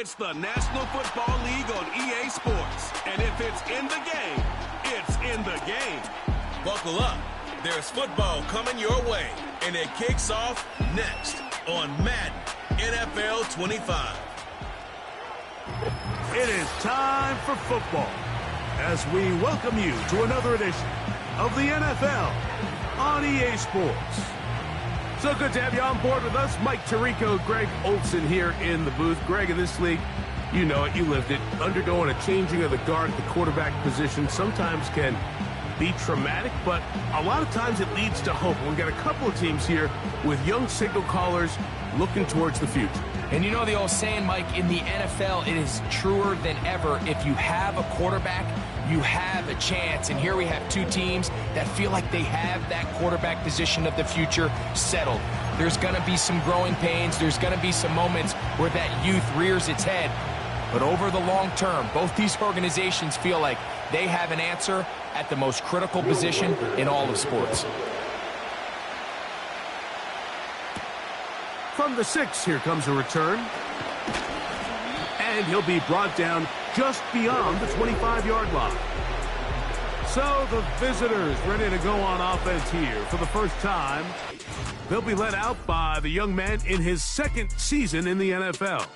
It's the National Football League on EA Sports. And if it's in the game, it's in the game. Buckle up. There's football coming your way. And it kicks off next on Madden NFL 25. It is time for football as we welcome you to another edition of the NFL on EA Sports. So good to have you on board with us. Mike Tirico, Greg Olson here in the booth. Greg, in this league, you know it, you lived it. Undergoing a changing of the guard at the quarterback position sometimes can be traumatic, but a lot of times it leads to hope. We've got a couple of teams here with young signal callers looking towards the future. And you know the old saying, Mike, in the NFL, it is truer than ever. If you have a quarterback, you have a chance. And here we have two teams that feel like they have that quarterback position of the future settled. There's going to be some growing pains. There's going to be some moments where that youth rears its head. But over the long term, both these organizations feel like they have an answer at the most critical position in all of sports. From the 6, here comes a return. And he'll be brought down just beyond the 25-yard line. So the visitors ready to go on offense here for the first time. They'll be led out by the young man in his second season in the NFL.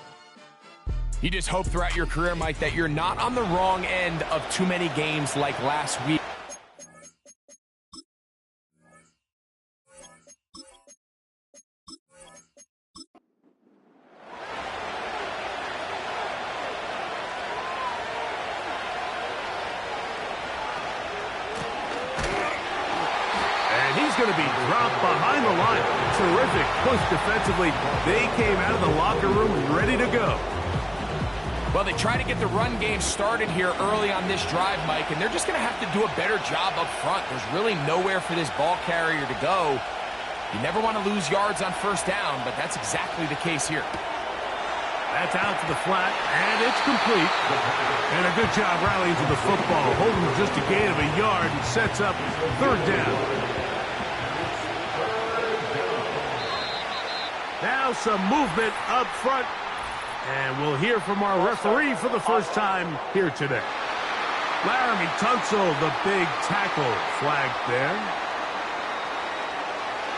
You just hope throughout your career, Mike, that you're not on the wrong end of too many games like last week. Going to be dropped behind the line. Terrific push defensively. They came out of the locker room ready to go. Well, they try to get the run game started here early on this drive, Mike, and they're just going to have to do a better job up front. There's really nowhere for this ball carrier to go. You never want to lose yards on first down, but that's exactly the case here. That's out to the flat, and it's complete. And a good job rallying to the football, holding just a gain of a yard and sets up third down. Now some movement up front, and we'll hear from our referee for the first time here today. Laramie Tunsil, the big tackle, flagged there.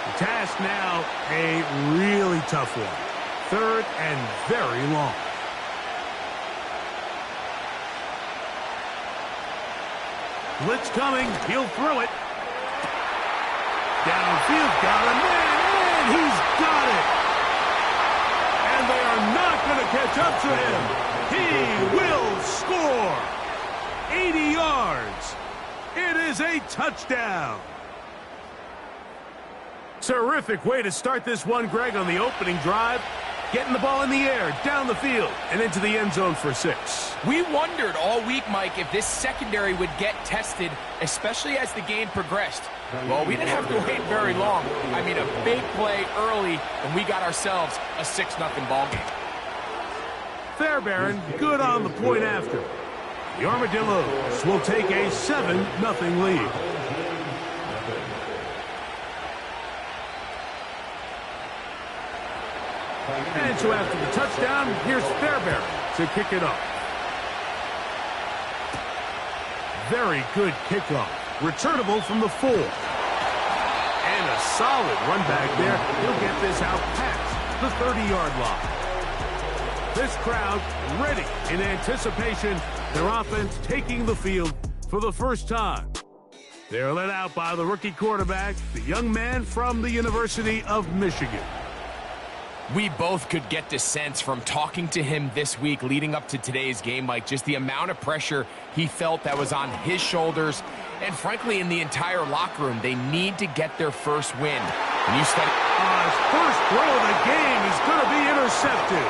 The task now a really tough one. Third and very long. Blitz coming, he'll throw it. Downfield, got him, and he's got it. And they are not going to catch up to him. He will score. 80 yards. It is a touchdown. Terrific way to start this one, Greg, on the opening drive. Getting the ball in the air, down the field, and into the end zone for 6. We wondered all week, Mike, if this secondary would get tested, especially as the game progressed. Well, we didn't have to wait very long. I mean, a big play early, and we got ourselves a 6-0 ball game. Fairbairn, good on the point after. The Armadillos will take a 7-0 lead. And so after the touchdown, here's Fairbairn to kick it off. Very good kickoff. Returnable from the 4. And a solid run back there. He'll get this out past the 30-yard line. This crowd ready in anticipation. Their offense taking the field for the first time. They're led out by the rookie quarterback, the young man from the University of Michigan. We both could get the sense from talking to him this week leading up to today's game, Mike, just the amount of pressure he felt that was on his shoulders. And frankly, in the entire locker room, they need to get their first win. And you study his first throw of the game, he's going to be intercepted.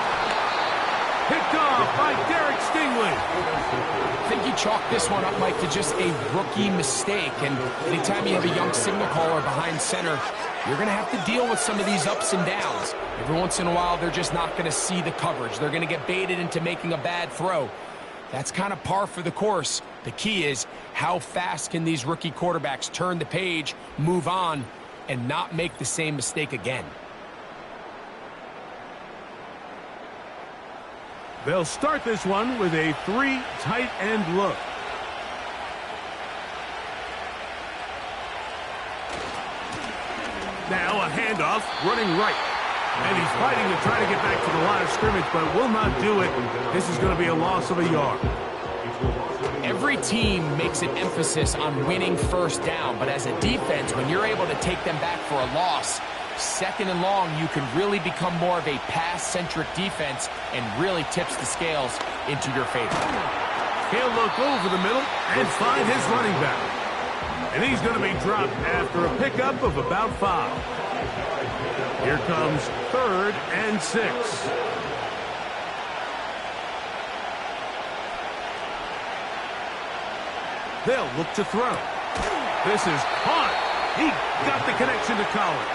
Picked off by Derek Stingley. I think you chalk this one up, Mike, to just a rookie mistake. And anytime you have a young signal caller behind center, you're going to have to deal with some of these ups and downs. Every once in a while, they're just not going to see the coverage. They're going to get baited into making a bad throw. That's kind of par for the course. The key is how fast can these rookie quarterbacks turn the page, move on, and not make the same mistake again. They'll start this one with a 3 tight end look. Now a handoff, running right. And he's fighting to try to get back to the line of scrimmage, but will not do it. This is going to be a loss of a yard. Every team makes an emphasis on winning first down, but as a defense, when you're able to take them back for a loss, second and long, you can really become more of a pass-centric defense and really tips the scales into your favor. He'll look over the middle and find his running back. And he's going to be dropped after a pickup of about 5. Here comes 3rd and 6. They'll look to throw. This is caught. He got the connection to Collins.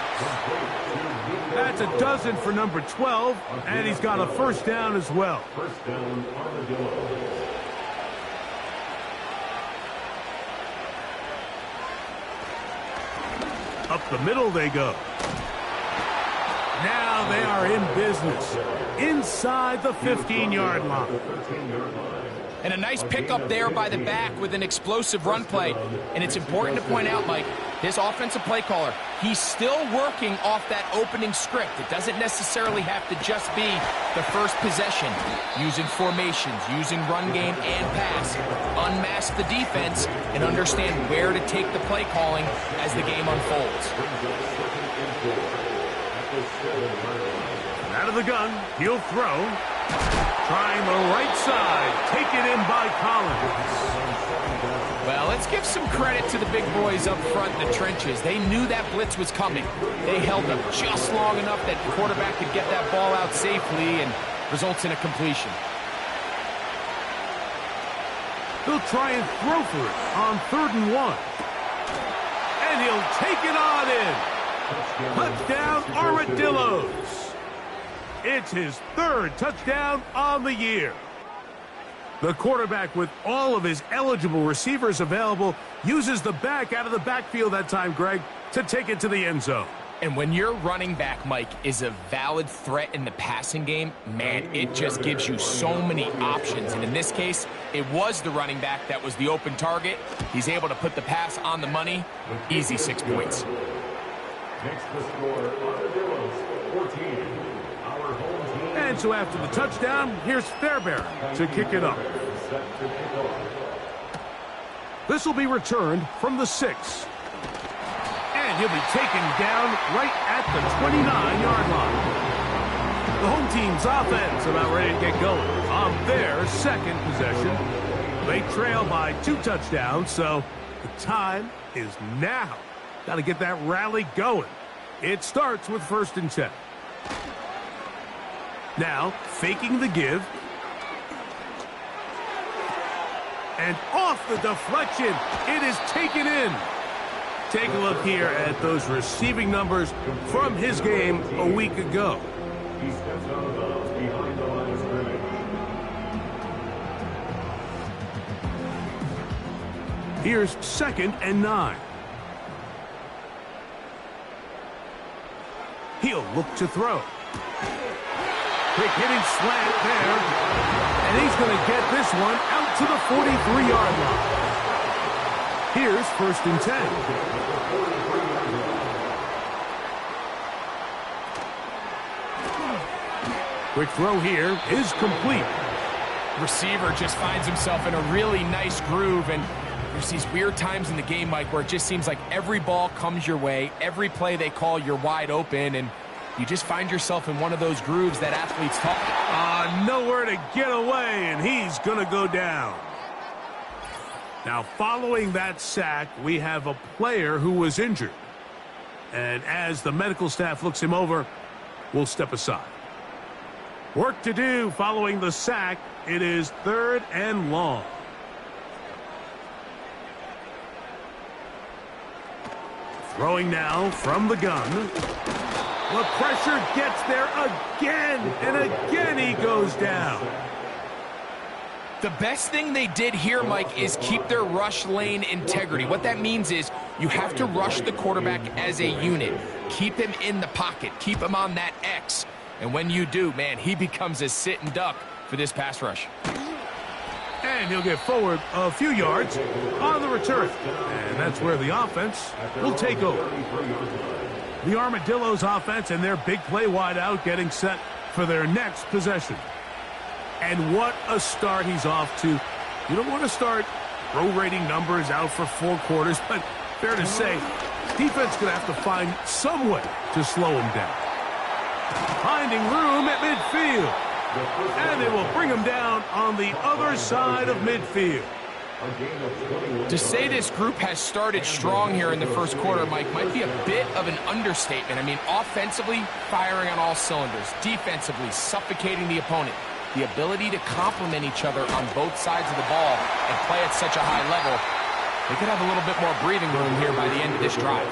That's a dozen for number 12, and he's got a first down as well. First down, Armadillos. Up the middle they go. Now they are in business. Inside the 15-yard line. And a nice pickup there by the back with an explosive run play. And it's important to point out, Mike, this offensive play caller, he's still working off that opening script. It doesn't necessarily have to just be the first possession. Using formations, using run game and pass. Unmask the defense and understand where to take the play calling as the game unfolds. Out of the gun, he'll throw. Trying the right side. Taken in by Collins. Well, let's give some credit to the big boys up front in the trenches. They knew that blitz was coming. They held up just long enough that the quarterback could get that ball out safely and results in a completion. He'll try and throw for it on 3rd and 1. And he'll take it on in. Touchdown, Armadillos. It's his 3rd touchdown on the year. The quarterback, with all of his eligible receivers available, uses the back out of the backfield that time, Greg, to take it to the end zone. And when your running back, Mike, is a valid threat in the passing game, man, it just gives you so many options. And in this case, it was the running back that was the open target. He's able to put the pass on the money. Easy 6 points. Next the score, Armadillos 14. Our home team. And so after the touchdown, here's Fairbairn to kick it up. This will be returned from the 6. And he'll be taken down right at the 29-yard line. The home team's offense about ready to get going on their 2nd possession. They trail by 2 touchdowns, so the time is now. Got to get that rally going. It starts with 1st and 10. Now, faking the give. And off the deflection, it is taken in. Take a look here at those receiving numbers from his game a week ago. He steps out of bounds behind the line of scrimmage. Here's 2nd and 9. He'll look to throw. Quick hitting slant there. And he's going to get this one out to the 43-yard line. Here's 1st and 10. Quick throw here is complete. Receiver just finds himself in a really nice groove, and there's these weird times in the game, Mike, where it just seems like every ball comes your way, every play they call, you're wide open, and you just find yourself in one of those grooves that athletes talk about. Nowhere to get away, and he's going to go down. Now, following that sack, we have a player who was injured. And as the medical staff looks him over, we'll step aside. Work to do following the sack. It is 3rd and long. Throwing now from the gun. The pressure gets there again, and again he goes down. The best thing they did here, Mike, is keep their rush lane integrity. What that means is you have to rush the quarterback as a unit. Keep him in the pocket. Keep him on that X. And when you do, man, he becomes a sit and duck for this pass rush. And he'll get forward a few yards on the return. And that's where the offense will take over. The Armadillos offense and their big play wideout getting set for their next possession. And what a start he's off to. You don't want to start prorating numbers out for 4 quarters, but fair to say, defense going to have to find some way to slow him down. Finding room at midfield. And they will bring him down on the other side of midfield. To say this group has started strong here in the first quarter, Mike, might be a bit of an understatement. I mean, offensively, firing on all cylinders. Defensively, suffocating the opponent. The ability to complement each other on both sides of the ball and play at such a high level. They could have a little bit more breathing room here by the end of this drive.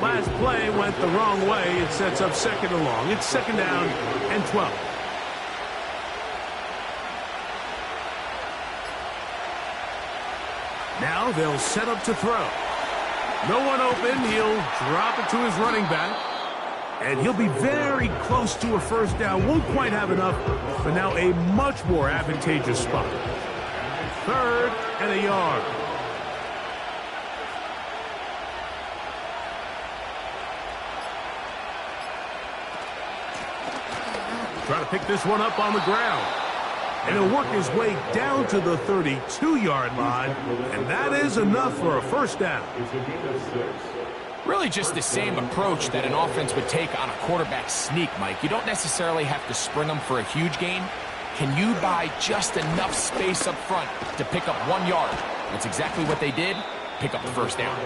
Last play went the wrong way. It sets up second and long. It's second down and 12. Now they'll set up to throw. No one open. He'll drop it to his running back. And he'll be very close to a first down. Won't quite have enough, but now a much more advantageous spot. 3rd and a yard. Try to pick this one up on the ground. And he'll work his way down to the 32-yard line. And that is enough for a first down. Really just the same approach that an offense would take on a quarterback sneak, Mike. You don't necessarily have to spring them for a huge gain. Can you buy just enough space up front to pick up 1 yard? That's exactly what they did. Pick up the first down.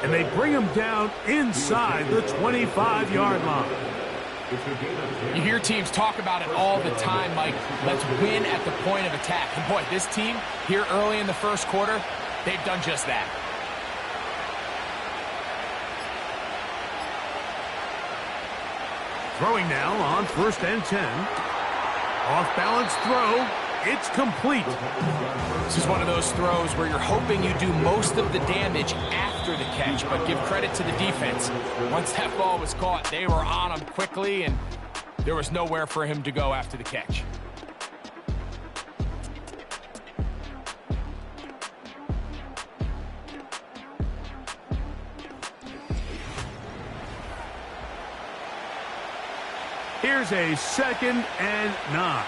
And they bring him down inside the 25-yard line. You hear teams talk about it all the time, Mike. Let's win at the point of attack. And boy, this team here early in the first quarter, they've done just that. Throwing now on 1st and 10. Off-balance throw. It's complete. This is one of those throws where you're hoping you do most of the damage after the catch, but give credit to the defense. Once that ball was caught, they were on him quickly, and there was nowhere for him to go after the catch. Here's a 2nd and 9.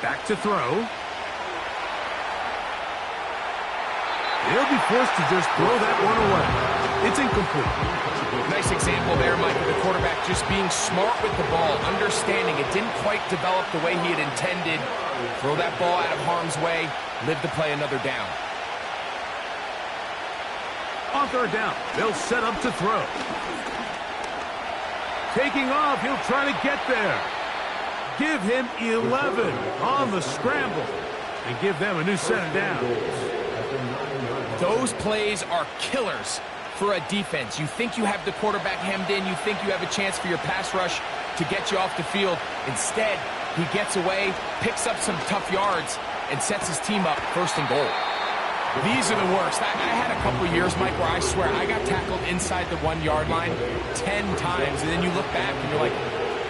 Back to throw. He'll be forced to just throw that one away. It's incomplete. Nice example there, Mike, of the quarterback just being smart with the ball, understanding it didn't quite develop the way he had intended. Throw that ball out of harm's way, live to play another down. On 3rd down, they'll set up to throw. Taking off, he'll try to get there. Give him 11 on the scramble and give them a new set of downs. Those plays are killers for a defense. You think you have the quarterback hemmed in. You think you have a chance for your pass rush to get you off the field. Instead, he gets away, picks up some tough yards, and sets his team up 1st and goal. These are the worst. I had a couple years, Mike, where I swear I got tackled inside the 1-yard line 10 times, and then you look back and you're like,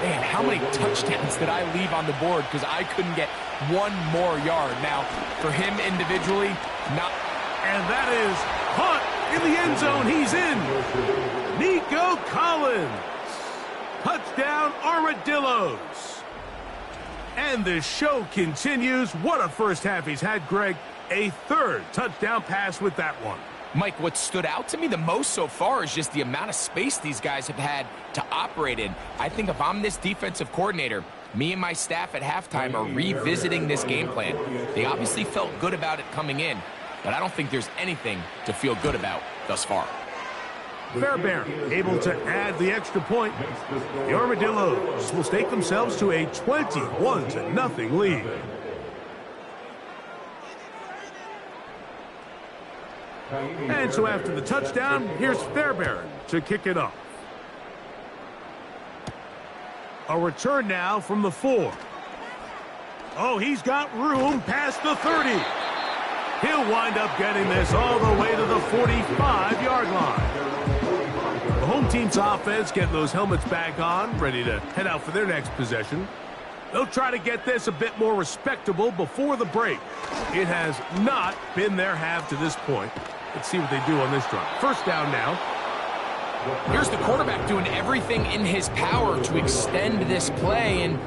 man, how many touchdowns did I leave on the board because I couldn't get 1 more yard? Now, for him individually, not. And that is Hunt in the end zone. He's in. Nico Collins. Touchdown, Armadillos. And the show continues. What a first half he's had, Greg. A 3rd touchdown pass with that one. Mike, what stood out to me the most so far is just the amount of space these guys have had to operate in. I think if I'm this defensive coordinator, me and my staff at halftime are revisiting this game plan. They obviously felt good about it coming in, but I don't think there's anything to feel good about thus far. Fairbairn able to add the extra point. The Armadillos will stake themselves to a 21-0 lead. And so after the touchdown, here's Fairbairn to kick it off. A return now from the 4. Oh, he's got room past the 30. He'll wind up getting this all the way to the 45-yard line. The home team's offense getting those helmets back on, ready to head out for their next possession. They'll try to get this a bit more respectable before the break. It has not been their half to this point. Let's see what they do on this drive. First down now. Here's the quarterback doing everything in his power to extend this play, and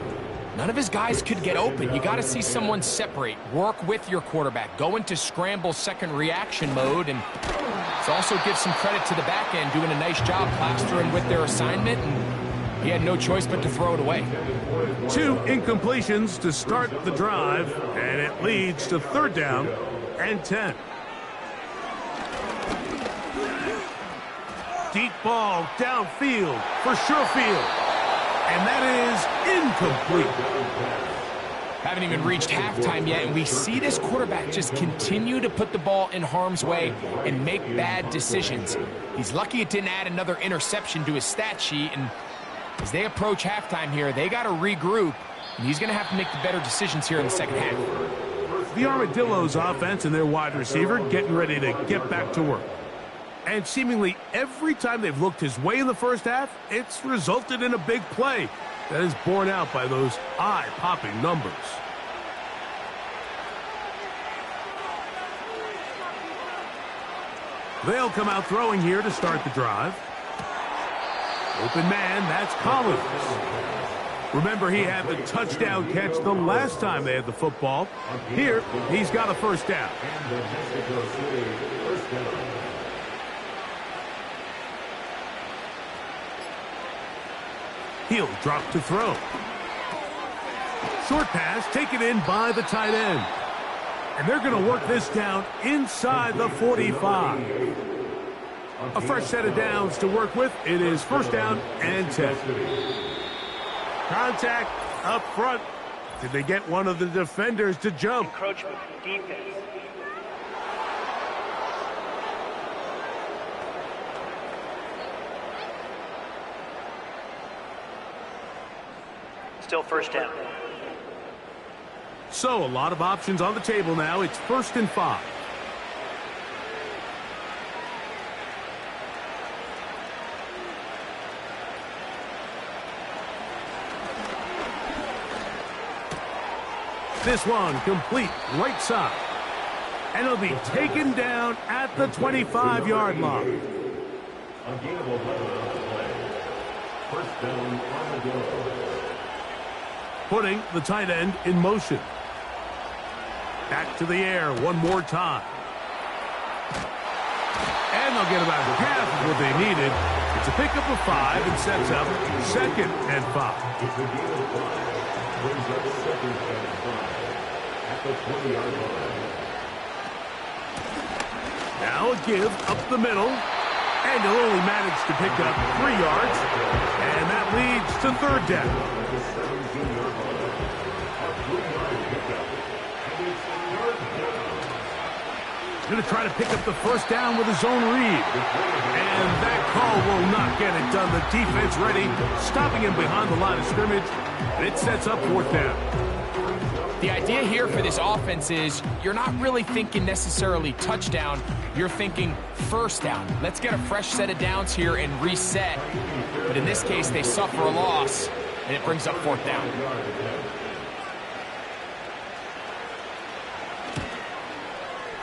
none of his guys could get open. You got to see someone separate, work with your quarterback, go into scramble second reaction mode, and let's also give some credit to the back end doing a nice job plastering with their assignment, and he had no choice but to throw it away. 2 incompletions to start the drive, and it leads to third down and 10. Deep ball downfield for Surefield. And that is incomplete. Haven't even reached halftime yet, and we see this quarterback just continue to put the ball in harm's way and make bad decisions. He's lucky it didn't add another interception to his stat sheet, and as they approach halftime here, they got to regroup, and he's going to have to make the better decisions here in the second half. The Armadillos offense and their wide receiver getting ready to get back to work. And seemingly every time they've looked his way in the first half, it's resulted in a big play that is borne out by those eye-popping numbers. They'll come out throwing here to start the drive. Open man, that's Collins. Remember, he had the touchdown catch the last time they had the football. Here, he's got a first down. He'll drop to throw. Short pass taken in by the tight end. And they're going to work this down inside the 45. A fresh set of downs to work with. It is first down and 10. Contact up front. Did they get one of the defenders to jump? Encroachment, defense. Still first down. So, a lot of options on the table now. It's 1st and 5. This one complete right side. And it'll be taken down at the 25-yard line. First down, Armadillos. Putting the tight end in motion. Back to the air one more time. And they'll get about half of what they needed. It's a pickup of 5 and sets up 2nd and 5. It's a gain of 5. Brings up 2nd and 5 at the 20-yard line. Now a give up the middle. And he'll only manage to pick up 3 yards. And that leads to third down. Going to try to pick up the first down with his own read. And that call will not get it done. The defense ready, stopping him behind the line of scrimmage. And it sets up fourth down. The idea here for this offense is you're not really thinking necessarily touchdown. You're thinking first down. Let's get a fresh set of downs here and reset. But in this case, they suffer a loss, and it brings up fourth down.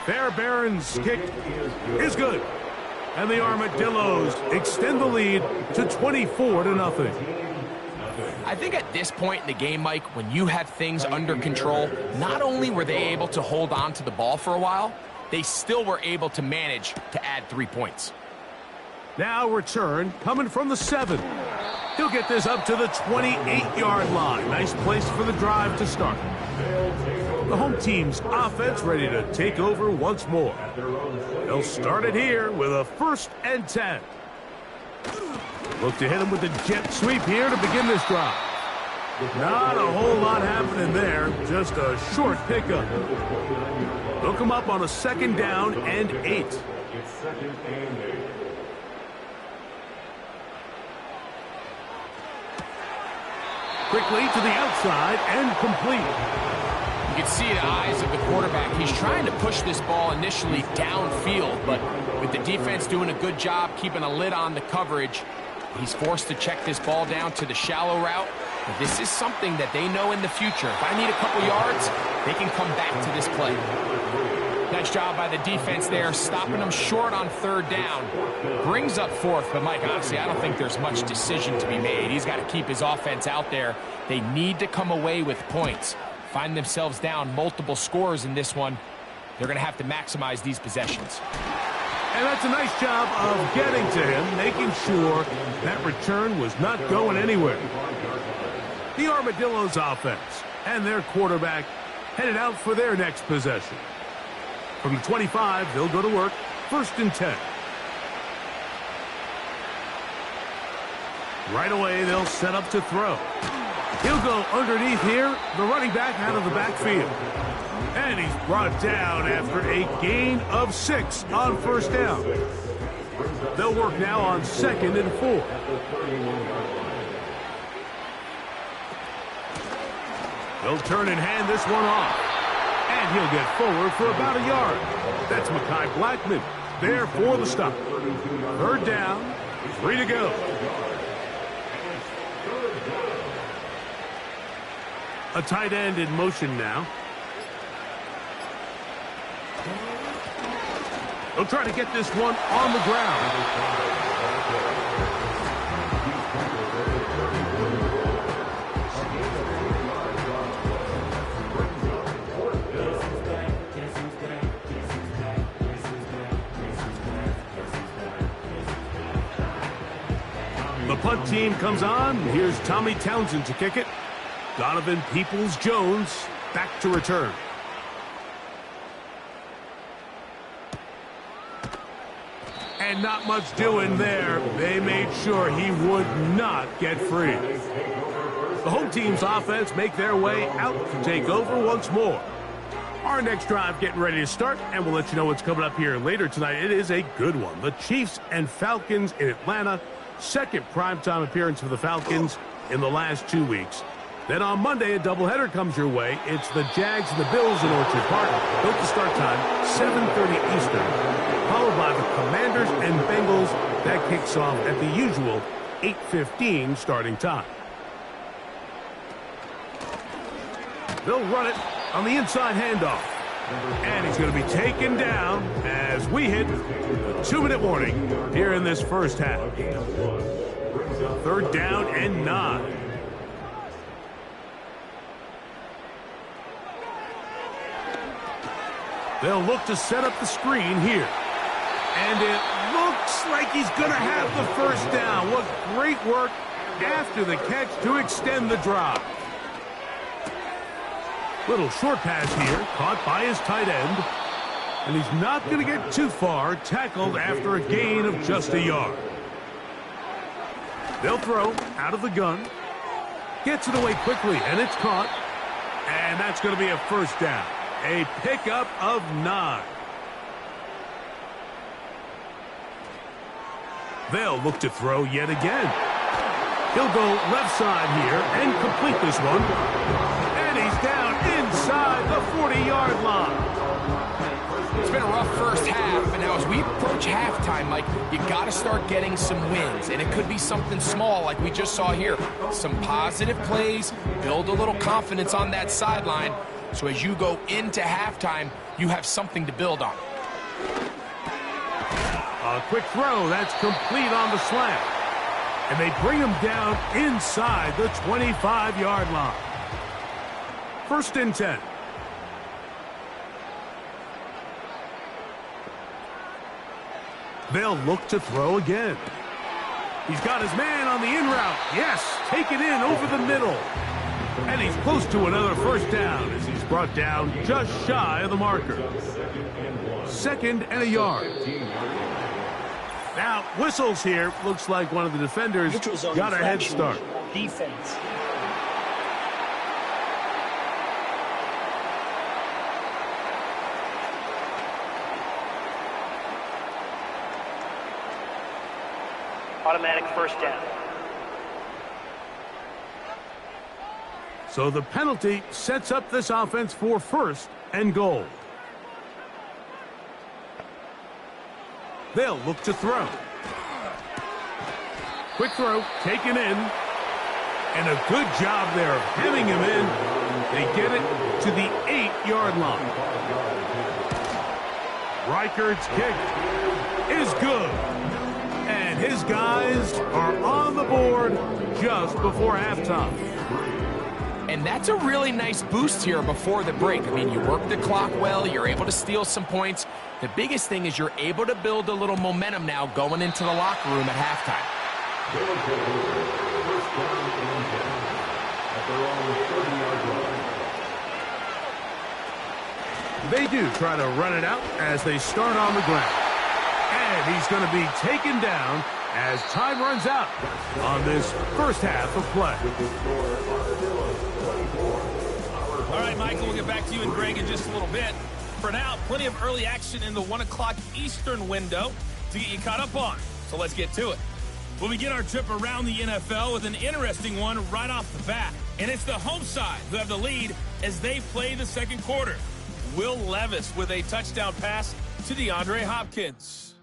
Fairbairn's kick is good. And the Armadillos extend the lead to 24-0. I think at this point in the game, Mike, when you have things under control, not only were they able to hold on to the ball for a while, they still were able to manage to add 3 points. Now return coming from the 7. He'll get this up to the 28-yard line. Nice place for the drive to start. The home team's offense ready to take over once more. They'll start it here with a 1st and 10. Look to hit him with the jet sweep here to begin this drive. Not a whole lot happening there, just a short pickup. They'll come up on a 2nd down and 8. It's 2nd and 8. Quickly to the outside and complete. You can see the eyes of the quarterback. He's trying to push this ball initially downfield, but with the defense doing a good job keeping a lid on the coverage, he's forced to check this ball down to the shallow route. But this is something that they know in the future. If I need a couple yards, they can come back to this play. Nice job by the defense there, stopping them short on third down. Brings up fourth, but Mike, honestly, I don't think there's much decision to be made. He's got to keep his offense out there. They need to come away with points. Find themselves down multiple scores in this one. They're going to have to maximize these possessions. And that's a nice job of getting to him, making sure that return was not going anywhere. The Armadillos offense and their quarterback headed out for their next possession. From the 25, they'll go to work, 1st and 10. Right away, they'll set up to throw. He'll go underneath here, the running back out of the backfield. And he's brought down after a gain of 6 on 1st down. They'll work now on 2nd and 4. They'll turn and hand this one off. And he'll get forward for about a yard. That's Mekhi Blackman there for the stop. 3rd down, 3 to go. A tight end in motion now. They'll try to get this one on the ground. The punt team comes on. Here's Tommy Townsend to kick it. Donovan Peoples-Jones back to return. And not much doing there. They made sure he would not get free. The home team's offense make their way out to take over once more. Our next drive getting ready to start, and we'll let you know what's coming up here later tonight. It is a good one. The Chiefs and Falcons in Atlanta. 2nd primetime appearance for the Falcons in the last 2 weeks. Then on Monday, a doubleheader comes your way. It's the Jags and the Bills in Orchard Park. Both the start time, 7:30 Eastern. Followed by the Commanders and Bengals. That kicks off at the usual 8:15 starting time. They'll run it on the inside handoff. And he's going to be taken down as we hit the 2-minute warning here in this first half. 3rd down and 9. They'll look to set up the screen here. And it looks like he's going to have the 1st down. What great work after the catch to extend the drive. Little short pass here, caught by his tight end. And he's not going to get too far, tackled after a gain of just a yard. They'll throw out of the gun. Gets it away quickly, and it's caught. And that's going to be a 1st down. A pickup of 9. They'll look to throw yet again. He'll go left side here and complete this one. And he's down inside the 40-yard line. It's been a rough first half, but now as we approach halftime, Mike, you got to start getting some wins. And it could be something small like we just saw here. Some positive plays, build a little confidence on that sideline. So as you go into halftime, you have something to build on. A quick throw, that's complete on the slant. And they bring him down inside the 25-yard line. 1st and 10. They'll look to throw again. He's got his man on the in route. Yes, take it in over the middle. And he's close to another 1st down as he's brought down just shy of the marker. 2nd and a yard. Now, whistles here. Looks like one of the defenders got a head start. Defense. Automatic 1st down. So the penalty sets up this offense for 1st and goal. They'll look to throw. Quick throw, taken in. And a good job there of hemming him in. They get it to the 8-yard line. Reichard's kick is good. And his guys are on the board just before halftime. And that's a really nice boost here before the break. I mean, you work the clock well. You're able to steal some points. The biggest thing is you're able to build a little momentum now going into the locker room at halftime. They do try to run it out as they start on the ground. And he's going to be taken down as time runs out on this first half of play. All right, Michael, we'll get back to you and Greg in just a little bit. For now, plenty of early action in the 1 o'clock Eastern window to get you caught up on. So let's get to it. We'll begin our trip around the NFL with an interesting one right off the bat. And it's the home side who have the lead as they play the second quarter. Will Levis with a touchdown pass to DeAndre Hopkins.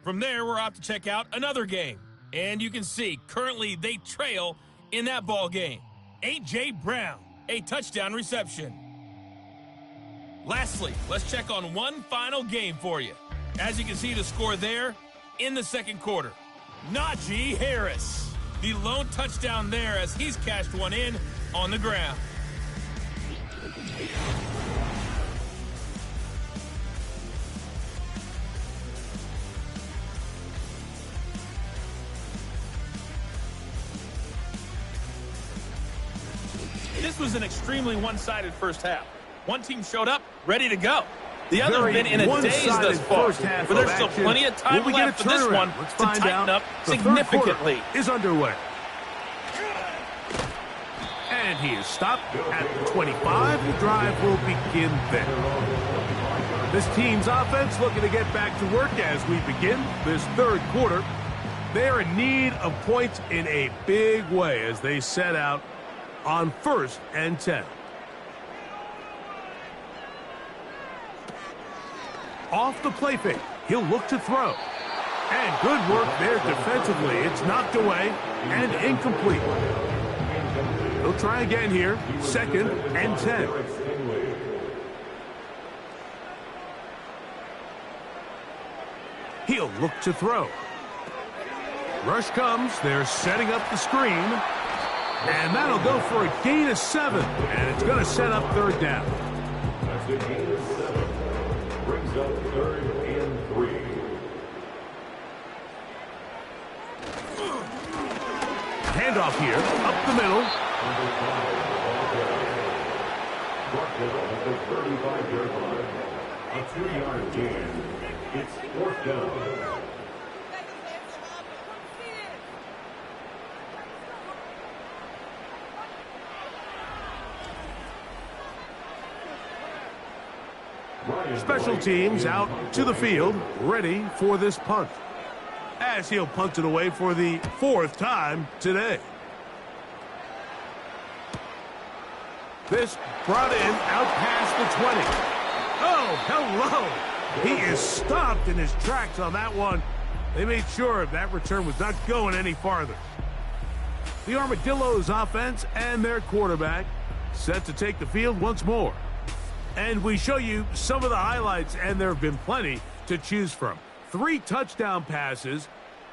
From there, we're off to check out another game. And you can see, currently they trail in that ball game. A.J. Brown, a touchdown reception. Lastly, let's check on one final game for you. As you can see the score there in the second quarter. Najee Harris, the lone touchdown there as he's cashed one in on the ground. This was an extremely one-sided first half. One team showed up, ready to go. The other has been in a daze thus far, but there's still plenty of time left for this one to tighten up significantly. Is underway. And he is stopped at the 25. The drive will begin then. This team's offense looking to get back to work as we begin this third quarter. They are in need of points in a big way as they set out on 1st and 10. Off the play fake, he'll look to throw. And good work there defensively. It's knocked away and incomplete. He'll try again here, 2nd and 10. He'll look to throw. Rush comes, they're setting up the screen. And that'll go for a gain of 7. And it's going to set up 3rd down. That's a gain of 7. Brings up 3rd and 3. Handoff here, up the middle. Brought down at the 35-yard line. A 2-yard gain. It's 4th down. Special teams out to the field, ready for this punt. As he'll punt it away for the 4th time today. This brought in out past the 20. Oh, hello. He is stopped in his tracks on that one. They made sure that return was not going any farther. The Armadillos offense and their quarterback set to take the field once more. And we show you some of the highlights, and there have been plenty to choose from. 3 touchdown passes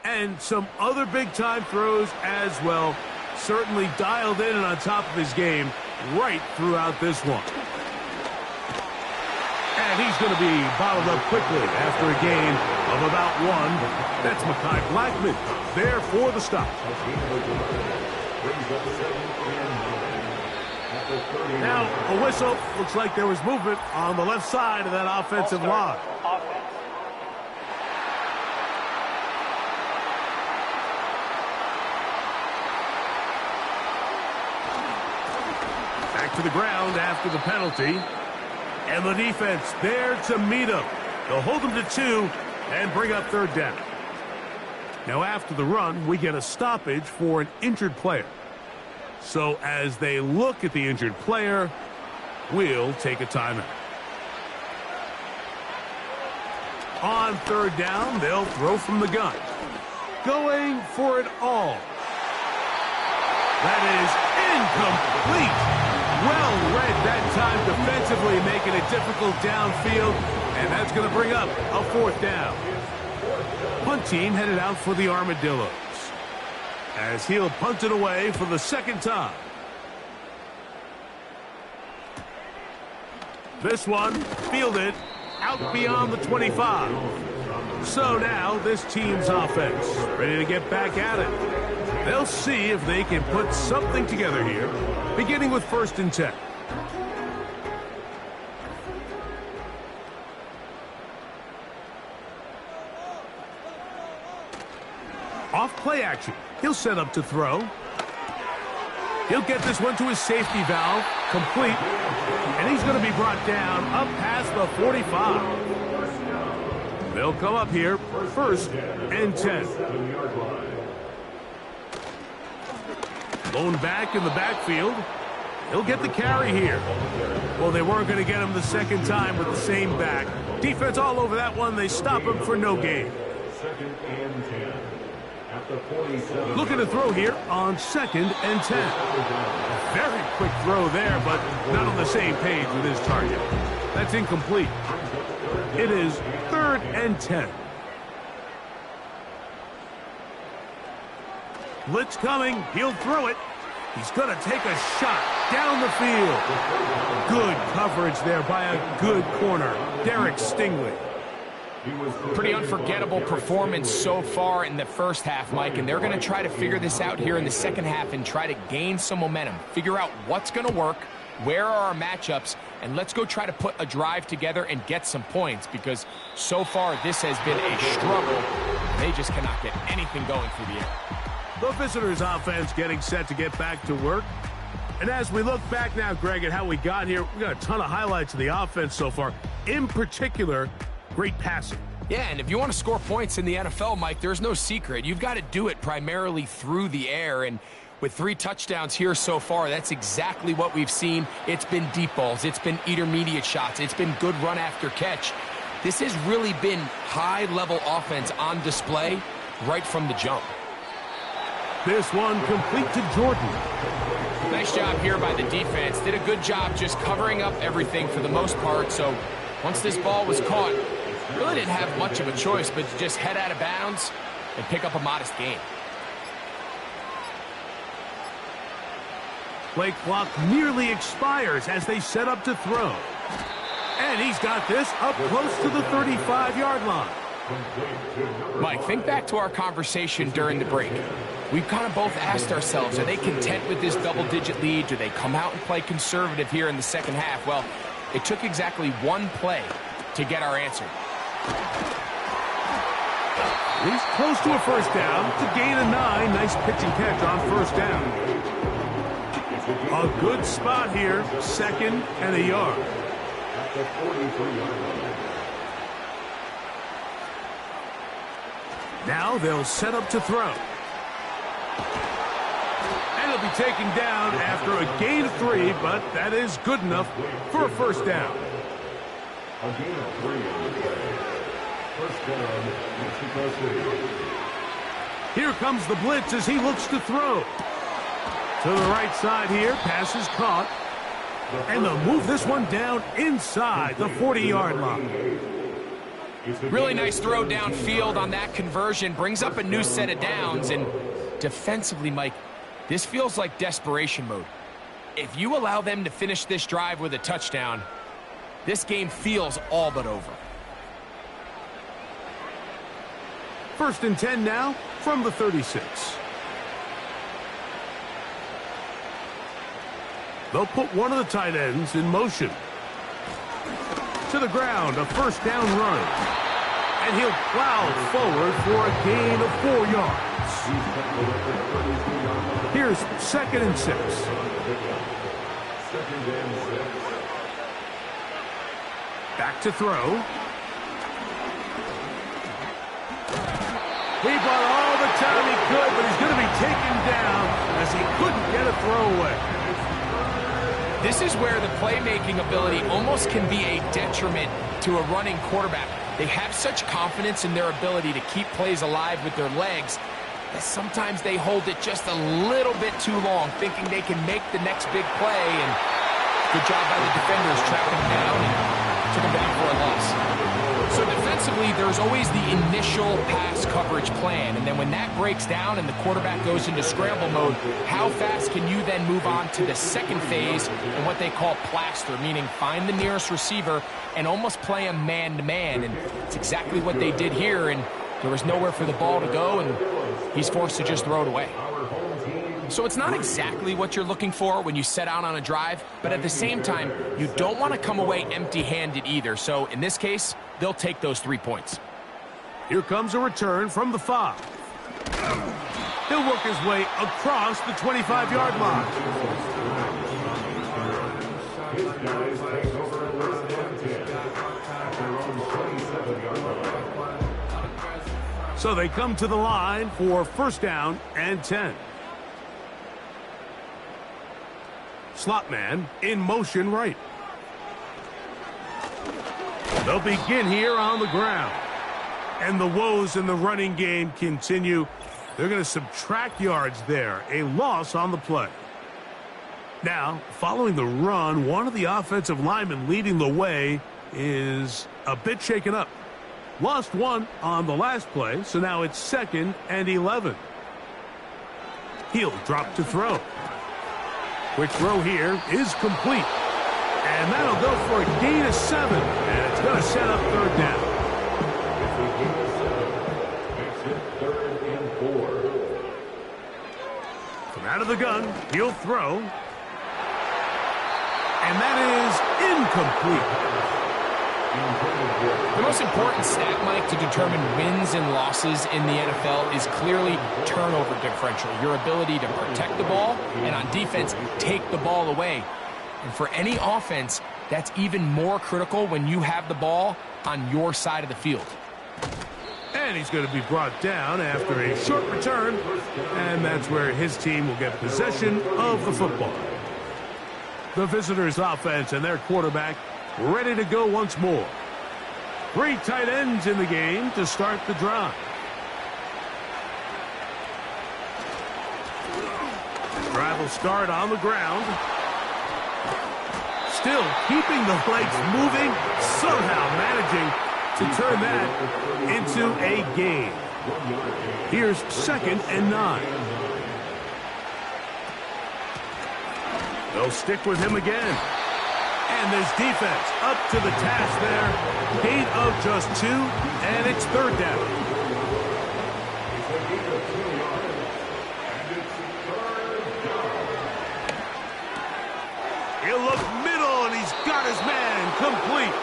and some other big-time throws as well. Certainly dialed in and on top of his game right throughout this one. And he's going to be bottled up quickly after a gain of about 1. That's Mekhi Blackman there for the stop. Now, a whistle. Looks like there was movement on the left side of that offensive line. Back to the ground after the penalty. And the defense there to meet him. They'll hold him to 2 and bring up 3rd down. Now, after the run, we get a stoppage for an injured player. So as they look at the injured player, we'll take a timeout. On third down, they'll throw from the gun. Going for it all. That is incomplete. Well read that time defensively, making it difficult downfield, and that's going to bring up a fourth down. Punt team headed out for the Armadillos, as he'll punt it away for the second time. This one fielded out beyond the 25. So now this team's offense ready to get back at it. They'll see if they can put something together here, beginning with 1st and 10. Off play action. He'll set up to throw. He'll get this one to his safety valve, complete, and he's going to be brought down up past the 45. They'll come up here, 1st and 10. Blown back in the backfield. He'll get the carry here. Well, they weren't going to get him the second time with the same back. Defense all over that one. They stop him for no gain. 2nd and 10. At the 47. Looking to throw here on 2nd and 10. A very quick throw there, but not on the same page with his target. That's incomplete. It is 3rd and 10. Blitz coming. He'll throw it. He's going to take a shot down the field. Good coverage there by a good corner, Derek Stingley. Pretty unforgettable performance so far in the first half, Mike, and they're going to try to figure this out here in the second half and try to gain some momentum, figure out what's going to work, where are our matchups, and let's go try to put a drive together and get some points, because so far this has been a struggle. They just cannot get anything going through the air. The visitors' offense getting set to get back to work. And as we look back now, Greg, at how we got here, we got a ton of highlights of the offense so far. In particular, great passing. Yeah, and if you want to score points in the NFL, Mike, there's no secret. You've got to do it primarily through the air, and with 3 touchdowns here so far, that's exactly what we've seen. It's been deep balls. It's been intermediate shots. It's been good run after catch. This has really been high-level offense on display right from the jump. This one complete to Jordan. Nice job here by the defense. Did a good job just covering up everything for the most part. So once this ball was caught, really didn't have much of a choice but to just head out of bounds and pick up a modest gain. Play clock nearly expires as they set up to throw. And he's got this up close to the 35-yard line. Mike, think back to our conversation during the break. We've kind of both asked ourselves, are they content with this double-digit lead? Do they come out and play conservative here in the second half? Well, it took exactly one play to get our answer. He's close to a first down to gain a 9. Nice pitch and catch on first down. A good spot here, 2nd and a yard. At the 43-yard line. Now they'll set up to throw. And he'll be taken down after a gain of 3, but that is good enough for a first down. A gain of 3 on the play. First down, Mexico City. Here comes the blitz as he looks to throw. To the right side here, pass is caught. And they'll move this one down inside the 40-yard line. Really nice throw downfield on that conversion. Brings up a new set of downs. And defensively, Mike, this feels like desperation mode. If you allow them to finish this drive with a touchdown, this game feels all but over. 1st and 10 now from the 36. They'll put one of the tight ends in motion. To the ground, a first down run. And he'll plow forward for a gain of 4 yards. Here's 2nd and 6. Back to throw. He bought all the time he could, but he's going to be taken down as as he couldn't get a throwaway. This is where the playmaking ability almost can be a detriment to a running quarterback. They have such confidence in their ability to keep plays alive with their legs that sometimes they hold it just a little bit too long, thinking they can make the next big play. And good job by the defenders tracking him down and took him down for a loss. So defensively, there's always the initial pass coverage plan, and then when that breaks down and the quarterback goes into scramble mode, how fast can you then move on to the second phase and what they call plaster, meaning find the nearest receiver and almost play him man-to-man, and it's exactly what they did here, and there was nowhere for the ball to go, and he's forced to just throw it away. So it's not exactly what you're looking for when you set out on a drive, but at the same time, you don't want to come away empty-handed either. So in this case, they'll take those 3 points. Here comes a return from the 5. He'll work his way across the 25-yard line. His guys take over at first and 10 at their own 27-yard line. So they come to the line for first down and 10. Slot man in motion right. They'll begin here on the ground. And the woes in the running game continue. They're going to subtract yards there. A loss on the play. Now, following the run, one of the offensive linemen leading the way is a bit shaken up. Lost one on the last play, so now it's 2nd and 11. He'll drop to throw. Quick throw here is complete. And that'll go for a gain of 7. And it's going to set up third down. It's a gain of 7. Makes it 3rd and 4. From out of the gun, he'll throw. And that is incomplete. The most important stat, Mike, to determine wins and losses in the NFL is clearly turnover differential, your ability to protect the ball and on defense take the ball away. And for any offense, that's even more critical when you have the ball on your side of the field. And he's going to be brought down after a short return, and that's where his team will get possession of the football. The visitors' offense and their quarterback ready to go once more. 3 tight ends in the game to start the drive. The drive will start on the ground. Still keeping the legs moving, somehow managing to turn that into a gain. Here's 2nd and 9. They'll stick with him again. And this defense up to the task there. Gain of just 2, and it's 3rd down. He'll look middle, and he's got his man complete.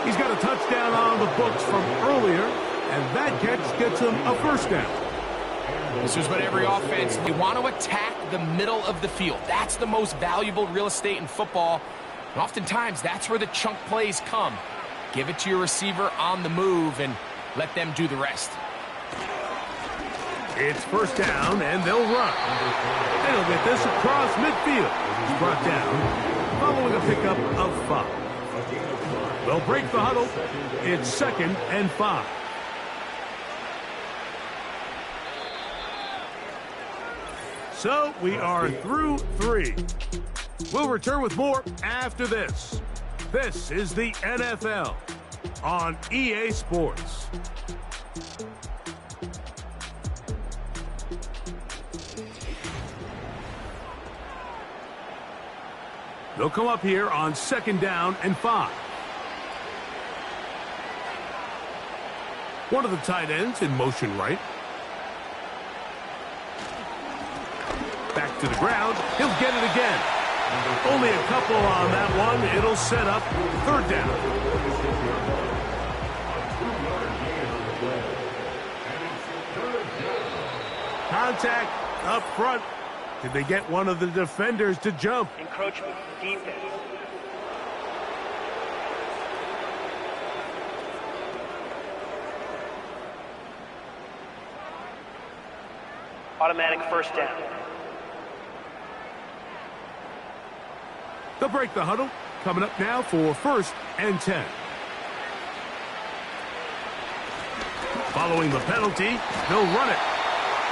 He's got a touchdown on the books from earlier, and that catch gets him a first down. This is what every offense, they want to attack the middle of the field. That's the most valuable real estate in football. And oftentimes, that's where the chunk plays come. Give it to your receiver on the move and let them do the rest. It's first down, and they'll run. They'll get this across midfield. He's brought down following a pickup of 5. They'll break the huddle. It's 2nd and 5. So we are through 3. We'll return with more after this. This is the NFL on EA Sports. They'll come up here on 2nd down and 5. One of the tight ends in motion right. Back to the ground. He'll get it again. Only a couple on that one. It'll set up 3rd down. Contact up front. Did they get one of the defenders to jump? Encroachment, defense. Automatic first down. They'll break the huddle. Coming up now for 1st and 10. Following the penalty, they'll run it.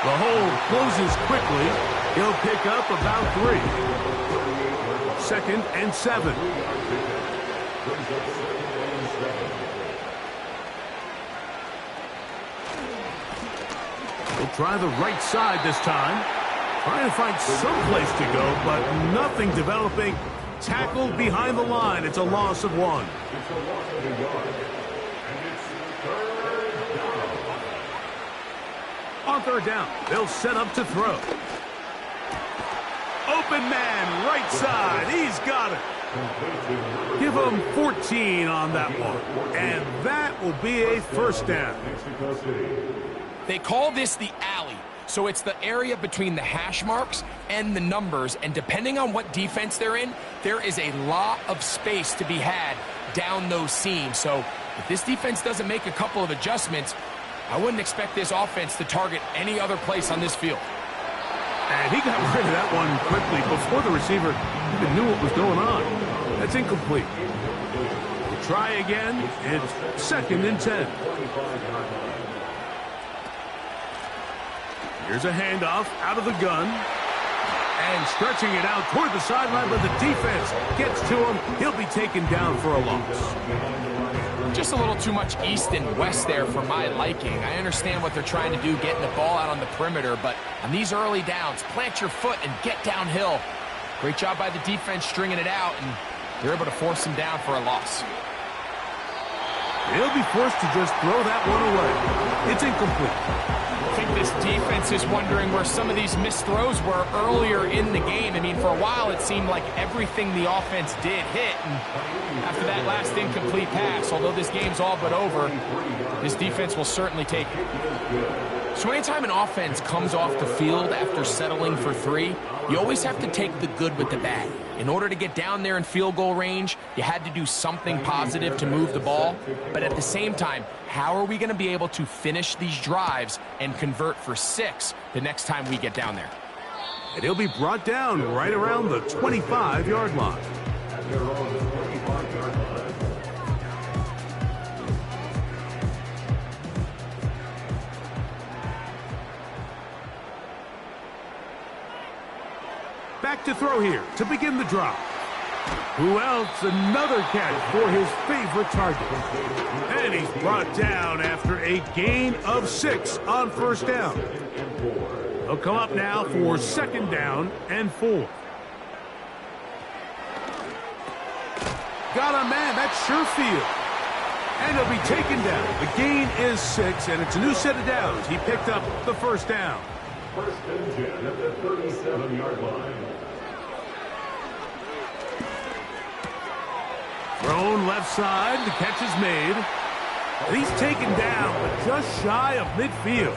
The hole closes quickly. He'll pick up about 3. 2nd and 7. He'll try the right side this time. Trying to find some place to go, but nothing developing. Tackled behind the line. It's a loss of 1. It's a loss of a yard. And it's 3rd down. On 3rd down, they'll set up to throw. Open man, right side. He's got it. Give him 14 on that one. And that will be a 1st down. They call this the alley. So it's the area between the hash marks and the numbers, and depending on what defense they're in, there is a lot of space to be had down those seams. So if this defense doesn't make a couple of adjustments, I wouldn't expect this offense to target any other place on this field. And he got rid of that one quickly before the receiver even knew what was going on. That's incomplete. We'll try again. It's 2nd and 10. Here's a handoff out of the gun. And stretching it out toward the sideline, but the defense gets to him. He'll be taken down for a loss. Just a little too much east and west there for my liking. I understand what they're trying to do, getting the ball out on the perimeter, but on these early downs, plant your foot and get downhill. Great job by the defense stringing it out, and they're able to force him down for a loss. They'll be forced to just throw that one away. It's incomplete. I think this defense is wondering where some of these missed throws were earlier in the game. I mean, for a while, it seemed like everything the offense did hit. And after that last incomplete pass, although this game's all but over, this defense will certainly take it. So anytime an offense comes off the field after settling for 3, you always have to take the good with the bad. In order to get down there in field goal range, you had to do something positive to move the ball. But at the same time, how are we going to be able to finish these drives and convert for 6 the next time we get down there? And he'll be brought down right around the 25-yard line. Back to throw here to begin the drive. Who else? Another catch for his favorite target. And he's brought down after a gain of 6 on 1st down. He'll come up now for 2nd down and 4. Got a man. That's Sherfield. And he'll be taken down. The gain is 6, and it's a new set of downs. He picked up the 1st down. 1st and 10 at the 37-yard line. Thrown left side, the catch is made. And he's taken down, but just shy of midfield.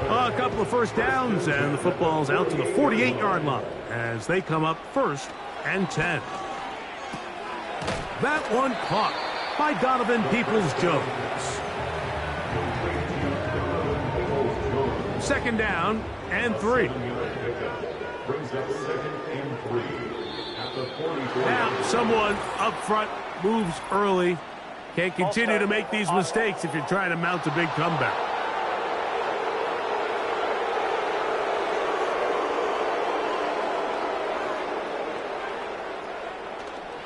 A couple of 1st downs, and the football's out to the 48-yard line as they come up 1st and 10. That one caught by Donovan Peoples-Jones. 2nd down and 3. Brings up 2nd and 3. Now, someone up front moves early. Can't continue to make these mistakes if you're trying to mount a big comeback.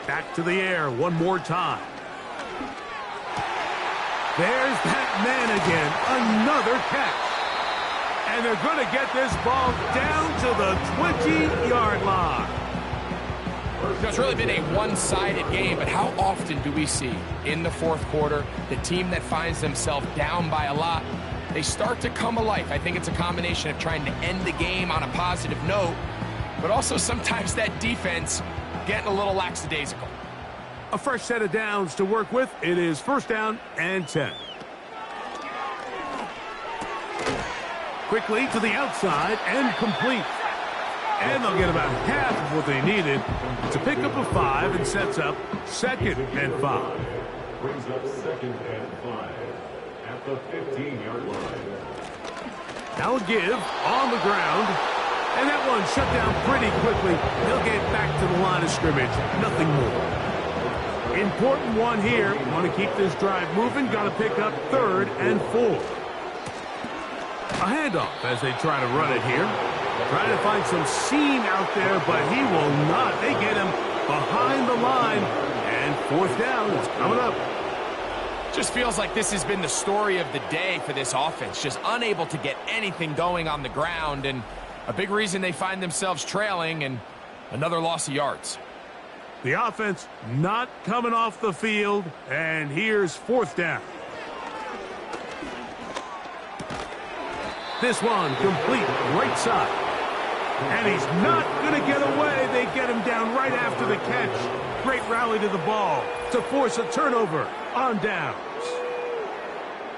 Back to the air one more time. There's that man again. Another catch. And they're going to get this ball down to the 20-yard line. It's really been a one-sided game, but how often do we see in the 4th quarter the team that finds themselves down by a lot, they start to come alive? I think it's a combination of trying to end the game on a positive note, but also sometimes that defense getting a little lackadaisical. A fresh set of downs to work with. It is 1st down and 10. Quickly to the outside and complete. And they'll get about half of what they needed to pick up a 5 and sets up 2nd and 5. Brings up 2nd and 5 at the 15-yard line. Now a give on the ground. And that one shut down pretty quickly. He'll get back to the line of scrimmage. Nothing more. Important one here. Want to keep this drive moving. Got to pick up 3rd and 4. A handoff as they try to run it here. Trying to find some seam out there, but he will not. They get him behind the line. And 4th down is coming up. Just feels like this has been the story of the day for this offense. Just unable to get anything going on the ground. And a big reason they find themselves trailing and another loss of yards. The offense not coming off the field. And here's 4th down. This one complete right side. And he's not going to get away. They get him down right after the catch. Great rally to the ball to force a turnover on downs.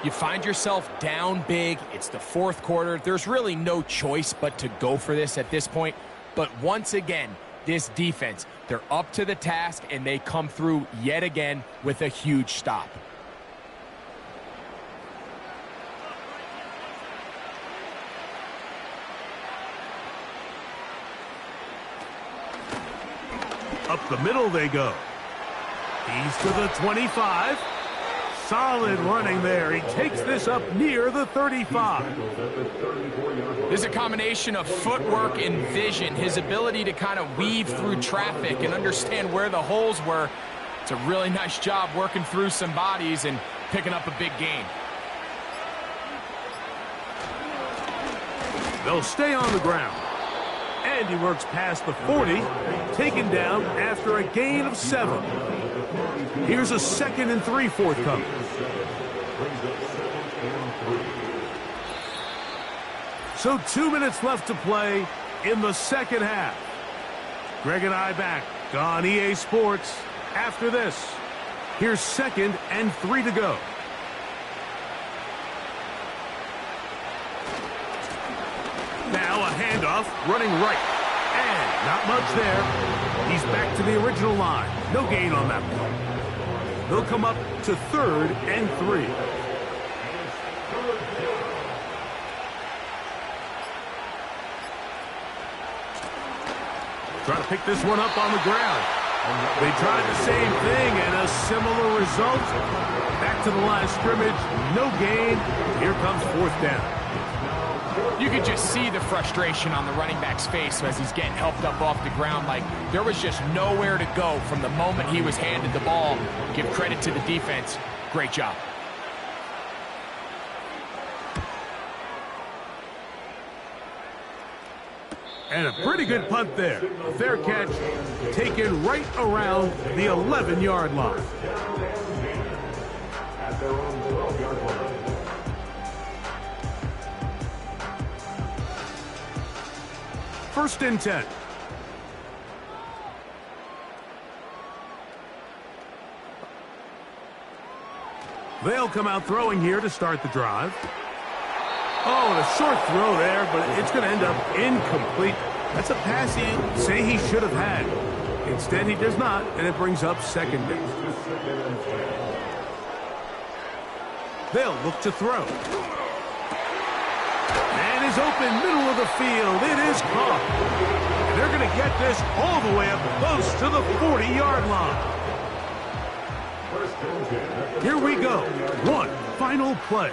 You find yourself down big. It's the 4th quarter. There's really no choice but to go for this at this point. But once again, this defense, they're up to the task, and they come through yet again with a huge stop. Up the middle they go. He's to the 25. Solid running there. He takes this up near the 35. There's a combination of footwork and vision. His ability to kind of weave through traffic and understand where the holes were. It's a really nice job working through some bodies and picking up a big gain. They'll stay on the ground. And he works past the 40, taken down after a gain of 7. Here's a 2nd and 3 forthcoming. So 2 minutes left to play in the 2nd half. Greg and I back on EA Sports after this. Here's 2nd and 3 to go. Now a handoff, running right. And not much there. He's back to the original line. No gain on that one. They'll come up to 3rd and 3. Try to pick this one up on the ground. They tried the same thing and a similar result. Back to the line of scrimmage. No gain. Here comes 4th down. You could just see the frustration on the running back's face as he's getting helped up off the ground. Like there was just nowhere to go from the moment he was handed the ball. Give credit to the defense. Great job. And a pretty good punt there. A fair catch taken right around the 11-yard line. At their own 12-yard line. First and 10. They'll come out throwing here to start the drive. Oh, and a short throw there, but it's going to end up incomplete. That's a pass he'd say he should have had. Instead, he does not, and it brings up 2nd down. They'll look to throw. And is open middle of the field. It is caught. And they're going to get this all the way up close to the 40-yard line. Here we go. One final play.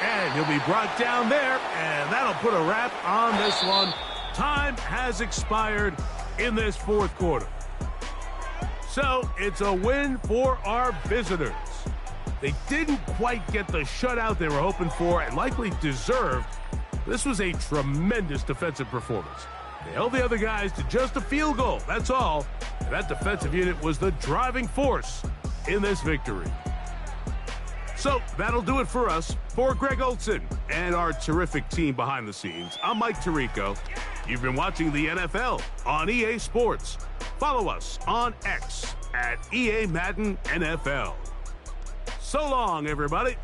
And he'll be brought down there, and that'll put a wrap on this one. Time has expired in this 4th quarter. So it's a win for our visitors. They didn't quite get the shutout they were hoping for and likely deserved. This was a tremendous defensive performance. They held the other guys to just a field goal, that's all. And that defensive unit was the driving force in this victory. So that'll do it for us. For Greg Olson and our terrific team behind the scenes, I'm Mike Tirico. You've been watching the NFL on EA Sports. Follow us on X at EA Madden NFL. So long, everybody.